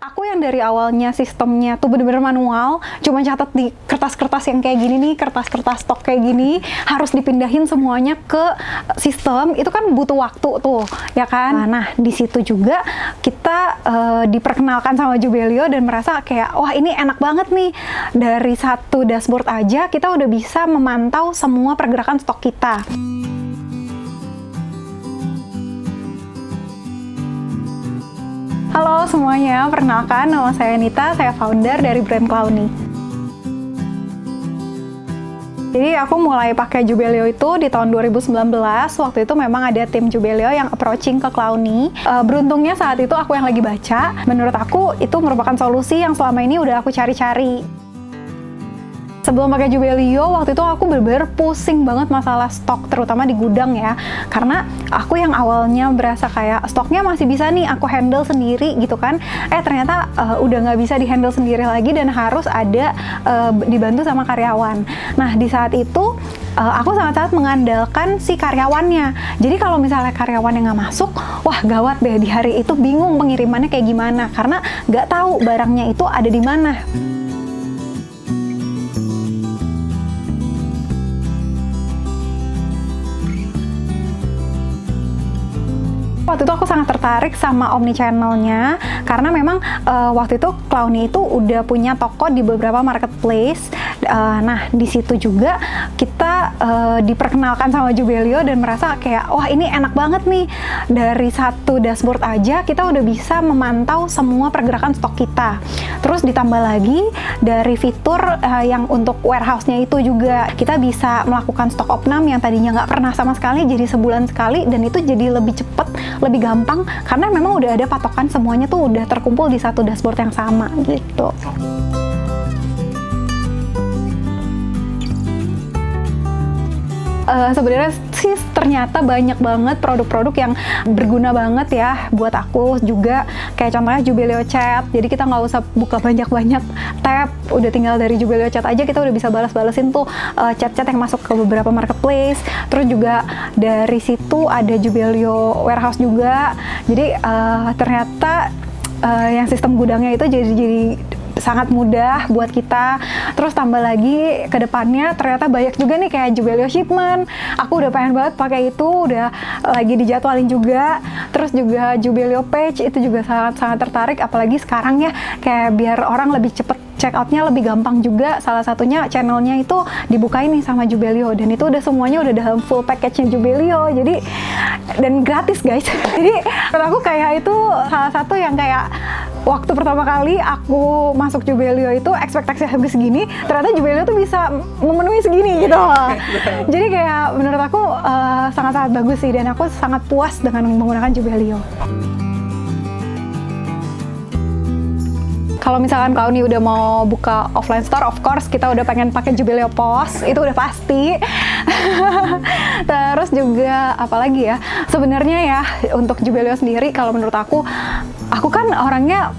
Aku yang dari awalnya sistemnya tuh bener-bener manual, cuma catat di kertas-kertas yang kayak gini nih, kertas-kertas stok kayak gini, harus dipindahin semuanya ke sistem, itu kan butuh waktu tuh, ya kan? Nah, di situ juga kita diperkenalkan sama Jubelio dan merasa kayak, wah ini enak banget nih, dari satu dashboard aja kita udah bisa memantau semua pergerakan stok kita. Halo semuanya, perkenalkan nama saya Nita, saya founder dari brand Clowny. Jadi aku mulai pakai Jubelio itu di tahun 2019, waktu itu memang ada tim Jubelio yang approaching ke Clowny. Beruntungnya saat itu aku yang lagi baca, menurut aku itu merupakan solusi yang selama ini udah aku cari-cari. Sebelum pakai Jubelio, waktu itu aku bener-bener pusing banget masalah stok, terutama di gudang ya. Karena aku yang awalnya berasa kayak stoknya masih bisa nih aku handle sendiri gitu kan. Ternyata udah nggak bisa di-handle sendiri lagi dan harus ada dibantu sama karyawan. Nah, di saat itu aku sangat-sangat mengandalkan si karyawannya. Jadi kalau misalnya karyawannya nggak masuk, wah gawat deh, di hari itu bingung pengirimannya kayak gimana. Karena nggak tahu barangnya itu ada di mana. Waktu itu aku sangat tertarik sama omnichannel-nya karena memang waktu itu Clowny itu udah punya toko di beberapa marketplace. Nah, di situ juga kita diperkenalkan sama Jubelio dan merasa kayak, wah ini enak banget nih, dari satu dashboard aja kita udah bisa memantau semua pergerakan stok kita. Terus ditambah lagi dari fitur yang untuk warehouse-nya itu juga kita bisa melakukan stok opnam yang tadinya nggak pernah sama sekali jadi sebulan sekali, dan itu jadi lebih cepet, lebih gampang karena memang udah ada patokan, semuanya tuh udah terkumpul di satu dashboard yang sama gitu. Sebenarnya sih ternyata banyak banget produk-produk yang berguna banget ya buat aku juga, kayak contohnya Jubelio Chat. Jadi kita nggak usah buka banyak-banyak tab, udah tinggal dari Jubelio Chat aja kita udah bisa balas-balasin tuh chat-chat yang masuk ke beberapa marketplace. Terus juga dari situ ada Jubelio Warehouse juga. Jadi ternyata yang sistem gudangnya itu jadi sangat mudah buat kita. Terus tambah lagi ke depannya ternyata banyak juga nih kayak Jubelio Shipment. Aku udah pengen banget pakai itu, udah lagi dijadwalin juga. Terus juga Jubelio Page itu juga sangat tertarik, apalagi sekarang ya kayak biar orang lebih cepet check out-nya lebih gampang juga. Salah satunya channelnya itu dibukain nih sama Jubelio, dan itu udah semuanya udah dalam full package-nya Jubelio. Jadi dan gratis guys. Jadi menurut aku kayak itu salah satu yang kayak waktu pertama kali aku masuk Jubelio itu ekspektasi harga segini, ternyata Jubelio tuh bisa memenuhi segini gitu loh. Jadi kayak menurut aku sangat-sangat bagus sih, dan aku sangat puas dengan menggunakan Jubelio. Kalau misalkan Clowny udah mau buka offline store, of course kita udah pengen pakai Jubelio POS, itu udah pasti. Terus juga apalagi ya, sebenarnya ya untuk Jubelio sendiri, kalau menurut aku kan orangnya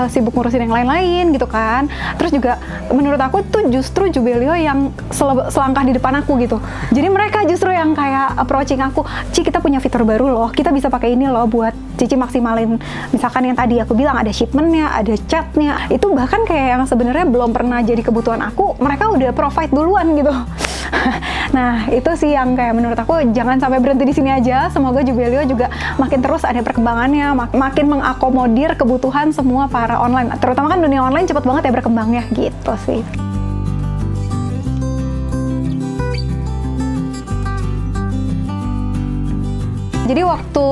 sibuk ngurusin yang lain-lain gitu kan. Terus juga menurut aku tuh justru Jubelio yang selangkah di depan aku gitu. Jadi mereka justru yang kayak approaching aku, Ci kita punya fitur baru loh, kita bisa pakai ini loh buat Cici maksimalin. Misalkan yang tadi aku bilang ada shipmentnya, ada chatnya, itu bahkan kayak yang sebenarnya belum pernah jadi kebutuhan aku, mereka udah provide duluan gitu. Nah, itu sih yang kayak menurut aku jangan sampai berhenti di sini aja. Semoga Jubelio juga makin terus ada perkembangannya, makin mengakomodir kebutuhan semua para online. Terutama kan dunia online cepet banget ya berkembangnya gitu sih. Jadi waktu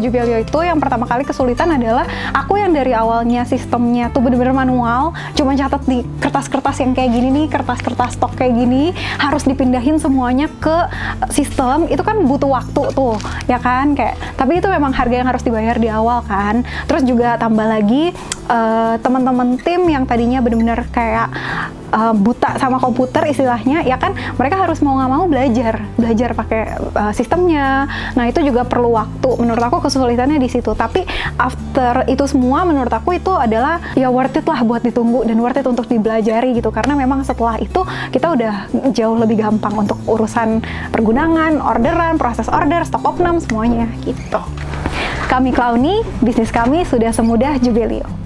Jubelio itu yang pertama kali kesulitan adalah aku yang dari awalnya sistemnya tuh bener-bener manual, cuma catat di kertas-kertas yang kayak gini nih, kertas-kertas stok kayak gini, harus dipindahin semuanya ke sistem, itu kan butuh waktu tuh, ya kan? Kayak, tapi itu memang harga yang harus dibayar di awal kan. Terus juga tambah lagi teman-teman tim yang tadinya bener-bener kayak buta sama komputer istilahnya, ya kan mereka harus mau nggak mau belajar pakai sistemnya. Nah itu juga perlu waktu. Menurut aku kesulitannya di situ. Tapi after itu semua, menurut aku itu adalah ya worth it lah buat ditunggu dan worth it untuk dibelajari gitu. Karena memang setelah itu kita udah jauh lebih gampang untuk urusan pergunangan, orderan, proses order, stok opnam semuanya gitu. Kami Clowny, bisnis kami sudah semudah Jubelio.